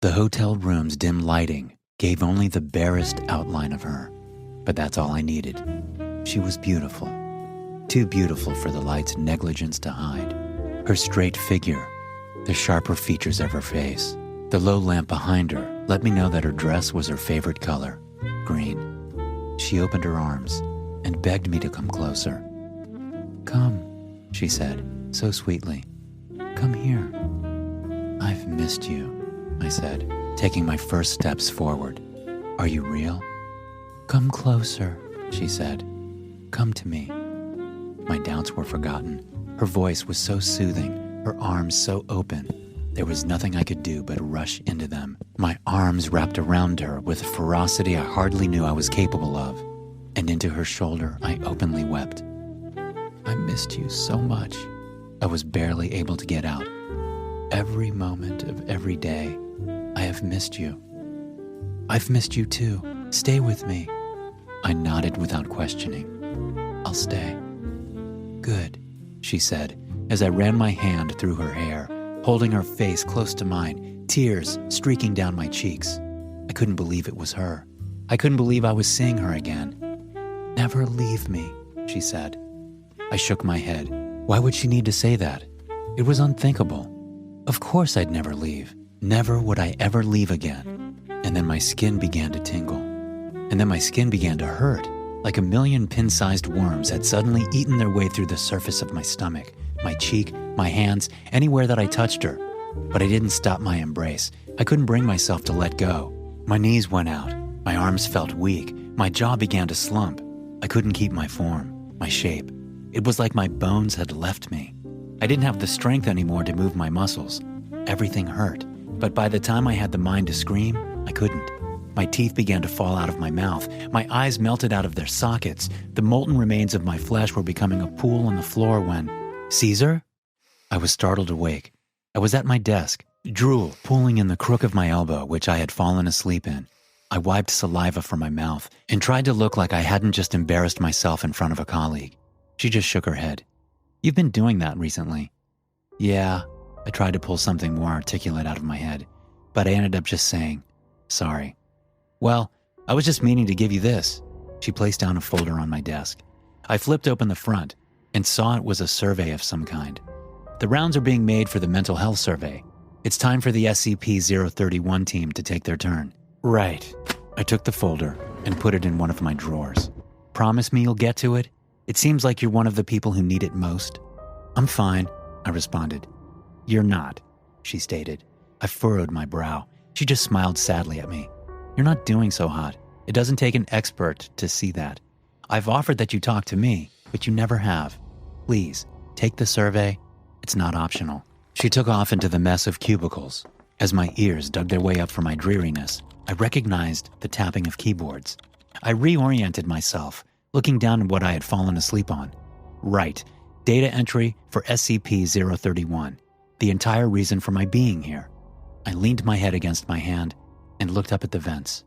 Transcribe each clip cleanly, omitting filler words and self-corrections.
The hotel room's dim lighting gave only the barest outline of her, but that's all I needed. She was beautiful, too beautiful for the light's negligence to hide. Her straight figure, the sharper features of her face, the low lamp behind her let me know that her dress was her favorite color, green. She opened her arms and begged me to come closer. "Come," she said, so sweetly. "Come here." "I've missed you," I said, taking my first steps forward. "Are you real?" "Come closer," she said. "Come to me." My doubts were forgotten. Her voice was so soothing, her arms so open. There was nothing I could do but rush into them. My arms wrapped around her with a ferocity I hardly knew I was capable of, and into her shoulder I openly wept. "I missed you so much," I was barely able to get out. "Every moment of every day, I have missed you." "I've missed you too. Stay with me." I nodded without questioning. "I'll stay." "Good," she said, as I ran my hand through her hair, holding her face close to mine, tears streaking down my cheeks. I couldn't believe it was her. I couldn't believe I was seeing her again. "Never leave me," she said. I shook my head. Why would she need to say that? It was unthinkable. Of course I'd never leave. Never would I ever leave again. And then my skin began to tingle. And then my skin began to hurt, like a million pin-sized worms had suddenly eaten their way through the surface of my stomach, my cheek, my hands, anywhere that I touched her. But I didn't stop my embrace. I couldn't bring myself to let go. My knees went out. My arms felt weak. My jaw began to slump. I couldn't keep my form, my shape. It was like my bones had left me. I didn't have the strength anymore to move my muscles. Everything hurt. But by the time I had the mind to scream, I couldn't. My teeth began to fall out of my mouth. My eyes melted out of their sockets. The molten remains of my flesh were becoming a pool on the floor when... "Caesar?" I was startled awake. I was at my desk, drool pooling in the crook of my elbow, which I had fallen asleep in. I wiped saliva from my mouth and tried to look like I hadn't just embarrassed myself in front of a colleague. She just shook her head. "You've been doing that recently." "Yeah." I tried to pull something more articulate out of my head, but I ended up just saying, "Sorry." "Well, I was just meaning to give you this." She placed down a folder on my desk. I flipped open the front and saw it was a survey of some kind. "The rounds are being made for the mental health survey. It's time for the SCP-031 team to take their turn." "Right." I took the folder and put it in one of my drawers. "Promise me you'll get to it? It seems like you're one of the people who need it most." "I'm fine," I responded. "You're not," she stated. I furrowed my brow. She just smiled sadly at me. "You're not doing so hot. It doesn't take an expert to see that. I've offered that you talk to me, but you never have. Please, take the survey. It's not optional." She took off into the mess of cubicles. As my ears dug their way up from my dreariness, I recognized the tapping of keyboards. I reoriented myself, looking down at what I had fallen asleep on. Right, data entry for SCP-031, the entire reason for my being here. I leaned my head against my hand and looked up at the vents.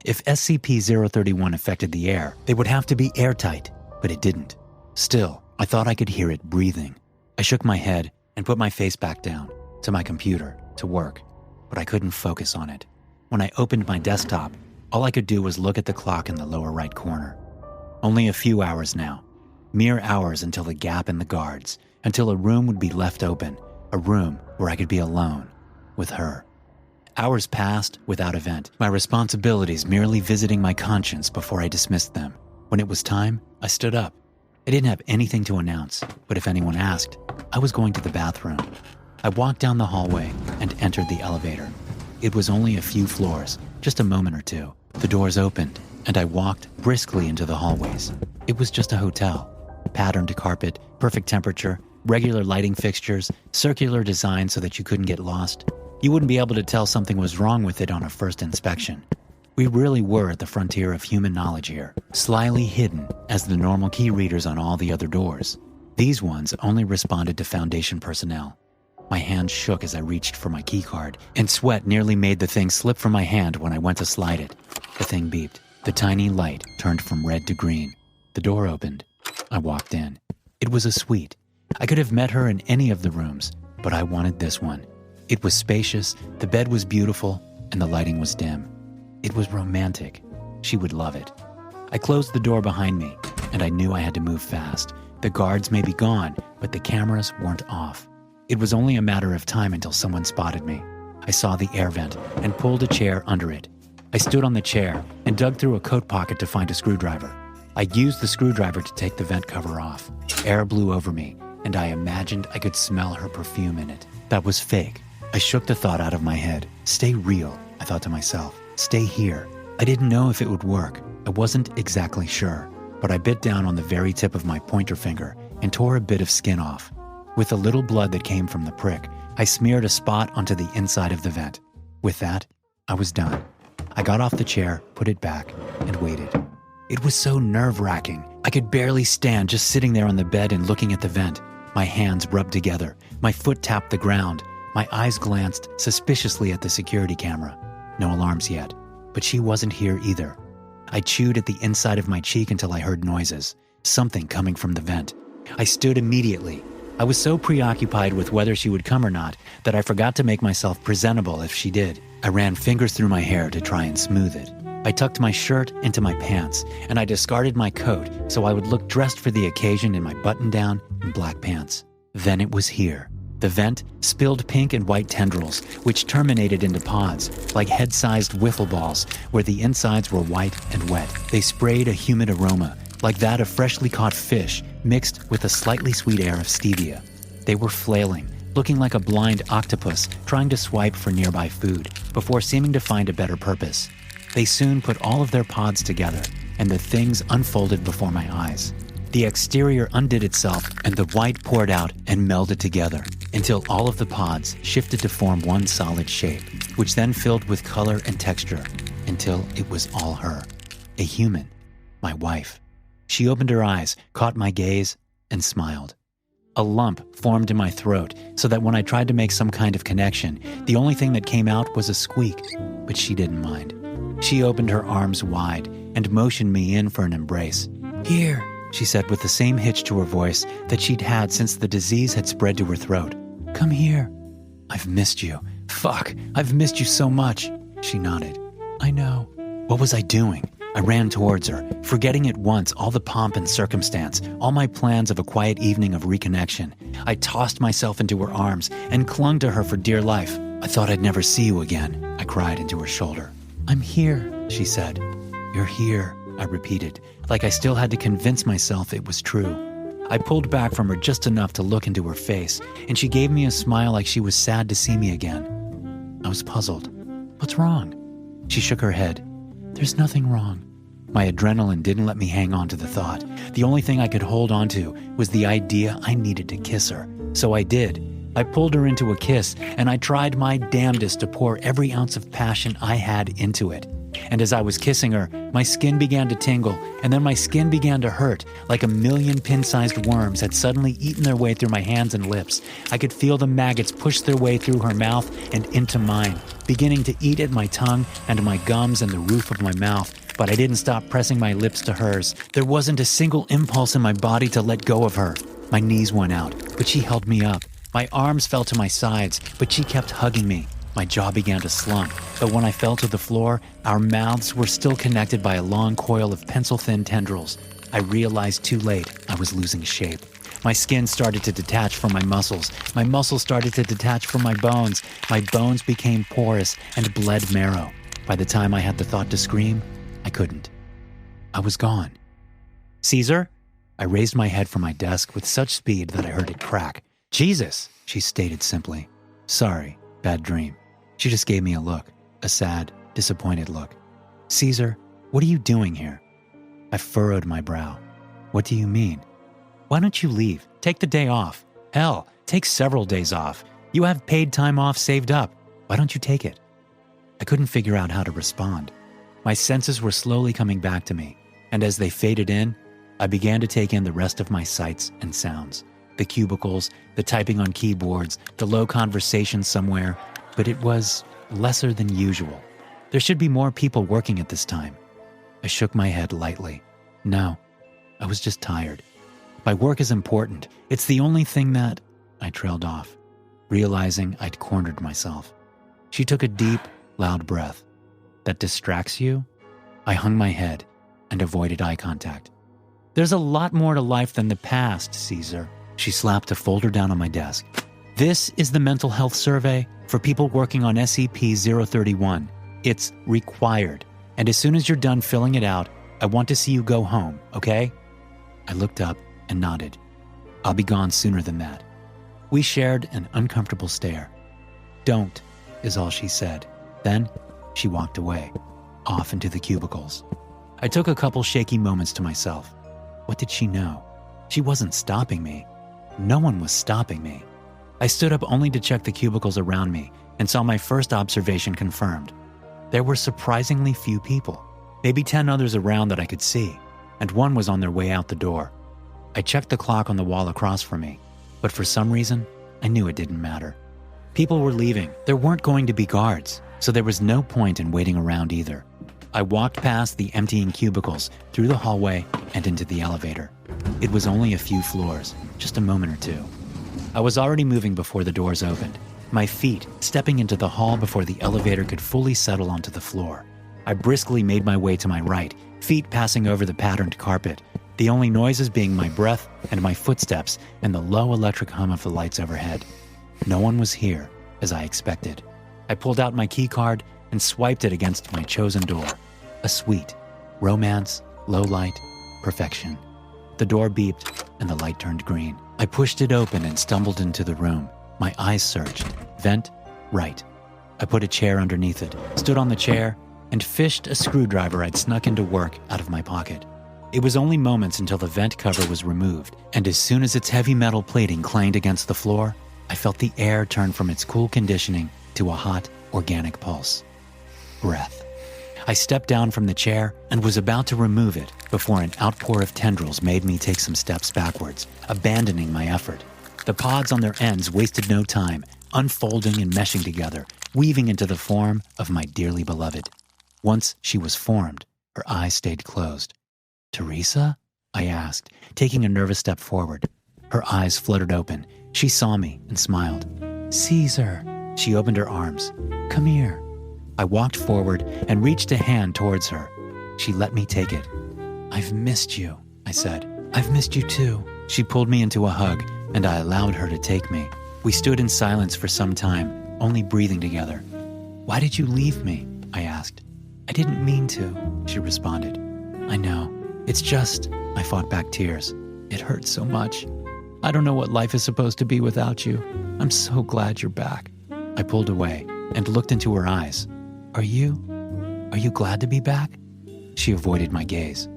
If SCP-031 affected the air, they would have to be airtight, but it didn't. Still, I thought I could hear it breathing. I shook my head and put my face back down, to my computer, to work, but I couldn't focus on it. When I opened my desktop, all I could do was look at the clock in the lower right corner. Only a few hours now. Mere hours until the gap in the guards, until a room would be left open, a room where I could be alone, with her. Hours passed without event, my responsibilities merely visiting my conscience before I dismissed them. When it was time, I stood up. I didn't have anything to announce, but if anyone asked, I was going to the bathroom. I walked down the hallway and entered the elevator. It was only a few floors, just a moment or two. The doors opened, and I walked briskly into the hallways. It was just a hotel. Patterned carpet, perfect temperature, regular lighting fixtures, circular design so that you couldn't get lost. You wouldn't be able to tell something was wrong with it on a first inspection. We really were at the frontier of human knowledge here, slyly hidden as the normal key readers on all the other doors. These ones only responded to Foundation personnel. My hand shook as I reached for my key card, and sweat nearly made the thing slip from my hand when I went to slide it. The thing beeped. The tiny light turned from red to green. The door opened. I walked in. It was a suite. I could have met her in any of the rooms, but I wanted this one. It was spacious, the bed was beautiful, and the lighting was dim. It was romantic. She would love it. I closed the door behind me, and I knew I had to move fast. The guards may be gone, but the cameras weren't off. It was only a matter of time until someone spotted me. I saw the air vent and pulled a chair under it. I stood on the chair and dug through a coat pocket to find a screwdriver. I used the screwdriver to take the vent cover off. Air blew over me, and I imagined I could smell her perfume in it. That was fake. I shook the thought out of my head. Stay real, I thought to myself. Stay here. I didn't know if it would work. I wasn't exactly sure, but I bit down on the very tip of my pointer finger and tore a bit of skin off. With the little blood that came from the prick, I smeared a spot onto the inside of the vent. With that, I was done. I got off the chair, put it back, and waited. It was so nerve-wracking. I could barely stand just sitting there on the bed and looking at the vent. My hands rubbed together. My foot tapped the ground. My eyes glanced suspiciously at the security camera. No alarms yet, but she wasn't here either. I chewed at the inside of my cheek until I heard noises, something coming from the vent. I stood immediately. I was so preoccupied with whether she would come or not that I forgot to make myself presentable if she did. I ran fingers through my hair to try and smooth it. I tucked my shirt into my pants, and I discarded my coat so I would look dressed for the occasion in my button-down and black pants. Then it was here. The vent spilled pink and white tendrils, which terminated into pods, like head-sized wiffle balls, where the insides were white and wet. They sprayed a humid aroma, like that of freshly caught fish, mixed with a slightly sweet air of stevia. They were flailing, looking like a blind octopus trying to swipe for nearby food, before seeming to find a better purpose. They soon put all of their pods together, and the things unfolded before my eyes. The exterior undid itself, and the white poured out and melded together, until all of the pods shifted to form one solid shape, which then filled with color and texture, until it was all her. A human. My wife. She opened her eyes, caught my gaze, and smiled. A lump formed in my throat, so that when I tried to make some kind of connection, the only thing that came out was a squeak, but she didn't mind. She opened her arms wide and motioned me in for an embrace. "Here," she said with the same hitch to her voice that she'd had since the disease had spread to her throat. "Come here." "I've missed you. Fuck, I've missed you so much." She nodded. "I know." What was I doing? I ran towards her, forgetting at once all the pomp and circumstance, all my plans of a quiet evening of reconnection. I tossed myself into her arms and clung to her for dear life. "I thought I'd never see you again," I cried into her shoulder. "I'm here," she said. "You're here," I repeated, like I still had to convince myself it was true. I pulled back from her just enough to look into her face, and she gave me a smile like she was sad to see me again. I was puzzled. "What's wrong?" She shook her head. "There's nothing wrong." My adrenaline didn't let me hang on to the thought. The only thing I could hold on to was the idea I needed to kiss her. So I did. I pulled her into a kiss, and I tried my damnedest to pour every ounce of passion I had into it. And as I was kissing her, my skin began to tingle, and then my skin began to hurt, like a million pin-sized worms had suddenly eaten their way through my hands and lips. I could feel the maggots push their way through her mouth and into mine, beginning to eat at my tongue and my gums and the roof of my mouth. But I didn't stop pressing my lips to hers. There wasn't a single impulse in my body to let go of her. My knees went out, but she held me up. My arms fell to my sides, but she kept hugging me. My jaw began to slump, but when I fell to the floor, our mouths were still connected by a long coil of pencil-thin tendrils. I realized too late I was losing shape. My skin started to detach from my muscles. My muscles started to detach from my bones. My bones became porous and bled marrow. By the time I had the thought to scream, I couldn't. I was gone. "Caesar?" I raised my head from my desk with such speed that I heard it crack. "Jesus," she stated simply. "Sorry, bad dream." She just gave me a look, a sad, disappointed look. "Caesar, what are you doing here?" I furrowed my brow. "What do you mean?" "Why don't you leave? Take the day off. Hell, take several days off. You have paid time off saved up. Why don't you take it?" I couldn't figure out how to respond. My senses were slowly coming back to me, and as they faded in, I began to take in the rest of my sights and sounds. The cubicles, the typing on keyboards, the low conversation somewhere, but it was lesser than usual. There should be more people working at this time. I shook my head lightly. No, I was just tired. My work is important. It's the only thing that... I trailed off, realizing I'd cornered myself. She took a deep, loud breath. That distracts you? I hung my head and avoided eye contact. There's a lot more to life than the past, Caesar. She slapped a folder down on my desk. This is the mental health survey for people working on SCP-031. It's required. And as soon as you're done filling it out, I want to see you go home, okay? I looked up and nodded. I'll be gone sooner than that. We shared an uncomfortable stare. Don't, is all she said. Then she walked away, off into the cubicles. I took a couple shaky moments to myself. What did she know? She wasn't stopping me. No one was stopping me. I stood up only to check the cubicles around me and saw my first observation confirmed. There were surprisingly few people, maybe 10 others around that I could see, and one was on their way out the door. I checked the clock on the wall across from me, but for some reason, I knew it didn't matter. People were leaving. There weren't going to be guards, so there was no point in waiting around either. I walked past the emptying cubicles, through the hallway, and into the elevator. It was only a few floors, just a moment or two. I was already moving before the doors opened, my feet stepping into the hall before the elevator could fully settle onto the floor. I briskly made my way to my right, feet passing over the patterned carpet, the only noises being my breath and my footsteps and the low electric hum of the lights overhead. No one was here, as I expected. I pulled out my key card and swiped it against my chosen door. A suite, romance, low light, perfection. The door beeped and the light turned green. I pushed it open and stumbled into the room. My eyes searched. Vent, right. I put a chair underneath it, stood on the chair, and fished a screwdriver I'd snuck into work out of my pocket. It was only moments until the vent cover was removed, and as soon as its heavy metal plating clanged against the floor, I felt the air turn from its cool conditioning to a hot, organic pulse. Breath. I stepped down from the chair and was about to remove it before an outpour of tendrils made me take some steps backwards, abandoning my effort. The pods on their ends wasted no time, unfolding and meshing together, weaving into the form of my dearly beloved. Once she was formed, her eyes stayed closed. "Teresa?" I asked, taking a nervous step forward. Her eyes fluttered open. She saw me and smiled. "Caesar." She opened her arms. "Come here." I walked forward and reached a hand towards her. She let me take it. "I've missed you," I said. "I've missed you too." She pulled me into a hug, and I allowed her to take me. We stood in silence for some time, only breathing together. "Why did you leave me?" I asked. "I didn't mean to," she responded. "I know. It's just," I fought back tears. "It hurts so much. I don't know what life is supposed to be without you. I'm so glad you're back." I pulled away and looked into her eyes. Are you glad to be back?" She avoided my gaze.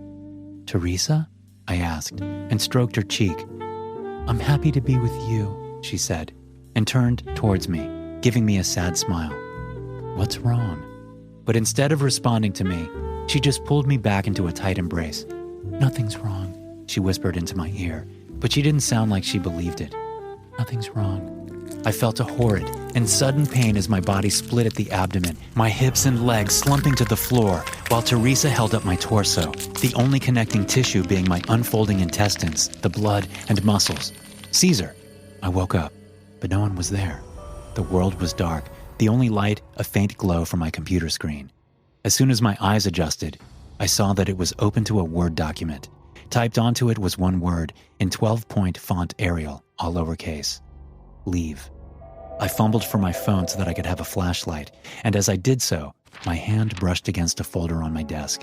"Teresa?" I asked, and stroked her cheek. "I'm happy to be with you," she said, and turned towards me, giving me a sad smile. "What's wrong?" But instead of responding to me, she just pulled me back into a tight embrace. "Nothing's wrong," she whispered into my ear, but she didn't sound like she believed it. "Nothing's wrong." I felt a horrid and sudden pain as my body split at the abdomen, my hips and legs slumping to the floor, while Teresa held up my torso, the only connecting tissue being my unfolding intestines, the blood, and muscles. "Caesar!" I woke up, but no one was there. The world was dark, the only light a faint glow from my computer screen. As soon as my eyes adjusted, I saw that it was open to a Word document. Typed onto it was one word, in 12-point font Arial, all lowercase. Leave. I fumbled for my phone so that I could have a flashlight, and as I did so, my hand brushed against a folder on my desk.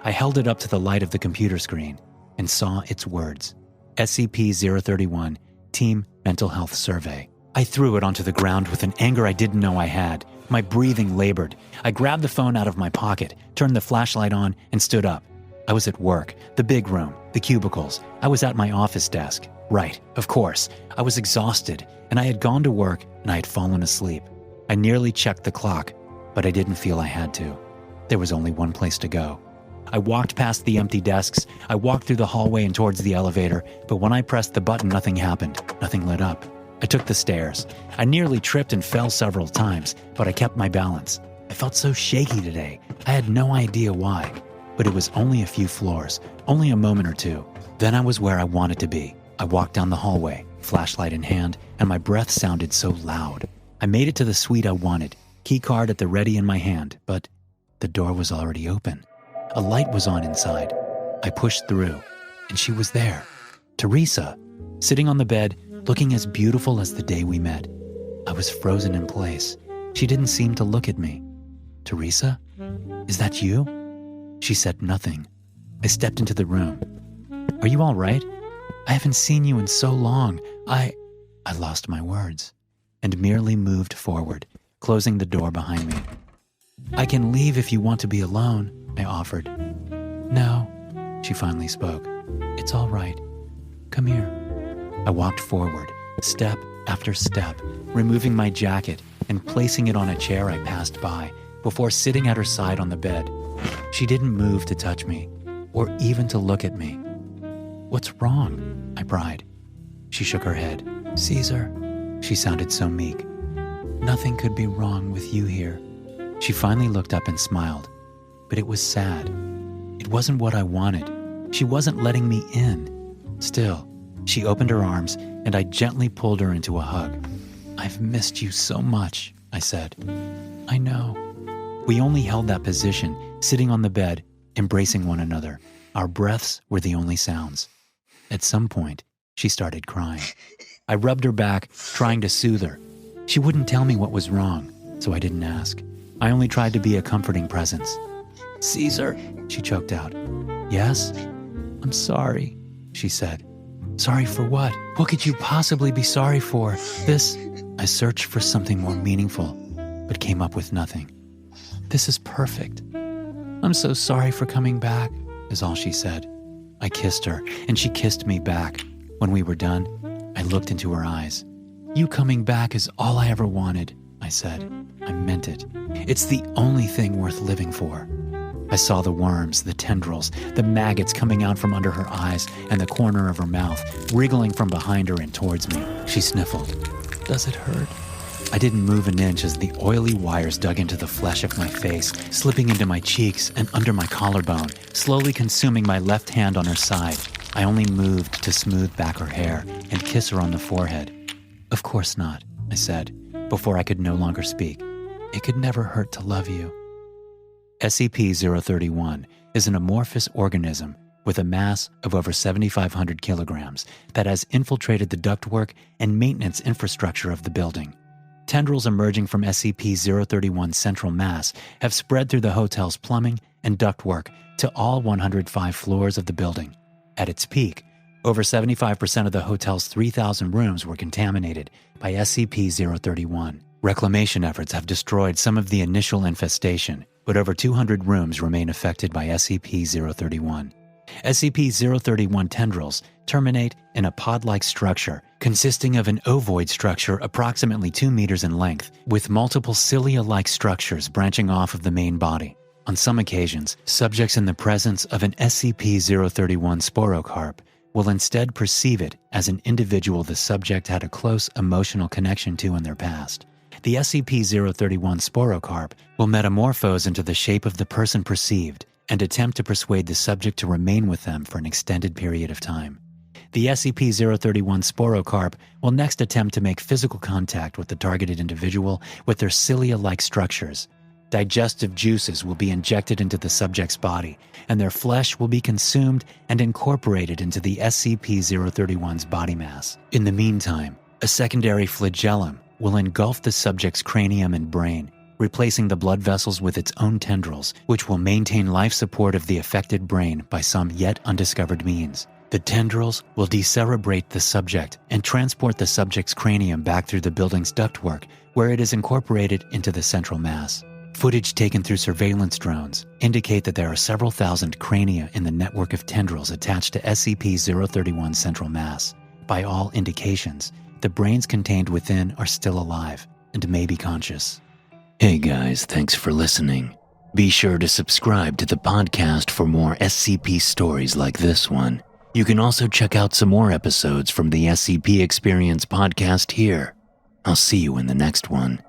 I held it up to the light of the computer screen and saw its words. SCP-031, Team Mental Health Survey. I threw it onto the ground with an anger I didn't know I had. My breathing labored. I grabbed the phone out of my pocket, turned the flashlight on, and stood up. I was at work, the big room, the cubicles. I was at my office desk. Right, of course. I was exhausted, and I had gone to work, and I had fallen asleep. I nearly checked the clock, but I didn't feel I had to. There was only one place to go. I walked past the empty desks. I walked through the hallway and towards the elevator, but when I pressed the button, nothing happened. Nothing lit up. I took the stairs. I nearly tripped and fell several times, but I kept my balance. I felt so shaky today. I had no idea why, but it was only a few floors, only a moment or two. Then I was where I wanted to be. I walked down the hallway, flashlight in hand, and my breath sounded so loud. I made it to the suite I wanted, key card at the ready in my hand, but the door was already open. A light was on inside. I pushed through, and she was there. Teresa, sitting on the bed, looking as beautiful as the day we met. I was frozen in place. She didn't seem to look at me. Teresa, is that you? She said nothing. I stepped into the room. Are you all right? I haven't seen you in so long. I lost my words and merely moved forward, closing the door behind me. I can leave if you want to be alone, I offered. No, she finally spoke. It's all right. Come here. I walked forward, step after step, removing my jacket and placing it on a chair I passed by before sitting at her side on the bed. She didn't move to touch me or even to look at me. What's wrong? I cried. She shook her head. Caesar, she sounded so meek. Nothing could be wrong with you here. She finally looked up and smiled, but it was sad. It wasn't what I wanted. She wasn't letting me in. Still, she opened her arms and I gently pulled her into a hug. I've missed you so much, I said. I know. We only held that position, sitting on the bed, embracing one another. Our breaths were the only sounds. At some point, she started crying. I rubbed her back, trying to soothe her. She wouldn't tell me what was wrong, so I didn't ask. I only tried to be a comforting presence. Caesar, she choked out. Yes? I'm sorry, she said. Sorry for what? What could you possibly be sorry for? I searched for something more meaningful, but came up with nothing. This is perfect. I'm so sorry for coming back, is all she said. I kissed her, and she kissed me back. When we were done, I looked into her eyes. You coming back is all I ever wanted, I said. I meant it. It's the only thing worth living for. I saw the worms, the tendrils, the maggots coming out from under her eyes and the corner of her mouth, wriggling from behind her and towards me. She sniffled. Does it hurt? I didn't move an inch as the oily wires dug into the flesh of my face, slipping into my cheeks and under my collarbone, slowly consuming my left hand on her side. I only moved to smooth back her hair and kiss her on the forehead. Of course not, I said, before I could no longer speak. It could never hurt to love you. SCP-031 is an amorphous organism with a mass of over 7,500 kilograms that has infiltrated the ductwork and maintenance infrastructure of the building. Tendrils emerging from SCP-031's central mass have spread through the hotel's plumbing and ductwork to all 105 floors of the building. At its peak, over 75% of the hotel's 3,000 rooms were contaminated by SCP-031. Reclamation efforts have destroyed some of the initial infestation, but over 200 rooms remain affected by SCP-031. SCP-031 tendrils terminate in a pod-like structure consisting of an ovoid structure approximately 2 meters in length, with multiple cilia-like structures branching off of the main body. On some occasions, subjects in the presence of an SCP-031 sporocarp will instead perceive it as an individual the subject had a close emotional connection to in their past. The SCP-031 sporocarp will metamorphose into the shape of the person perceived and attempt to persuade the subject to remain with them for an extended period of time. The SCP-031 sporocarp will next attempt to make physical contact with the targeted individual with their cilia-like structures. Digestive juices will be injected into the subject's body, and their flesh will be consumed and incorporated into the SCP-031's body mass. In the meantime, a secondary flagellum will engulf the subject's cranium and brain, replacing the blood vessels with its own tendrils, which will maintain life support of the affected brain by some yet undiscovered means. The tendrils will decerebrate the subject and transport the subject's cranium back through the building's ductwork, where it is incorporated into the central mass. Footage taken through surveillance drones indicate that there are several thousand crania in the network of tendrils attached to SCP-031's central mass. By all indications, the brains contained within are still alive and may be conscious. Hey guys, thanks for listening. Be sure to subscribe to the podcast for more SCP stories like this one. You can also check out some more episodes from the SCP Experience podcast here. I'll see you in the next one.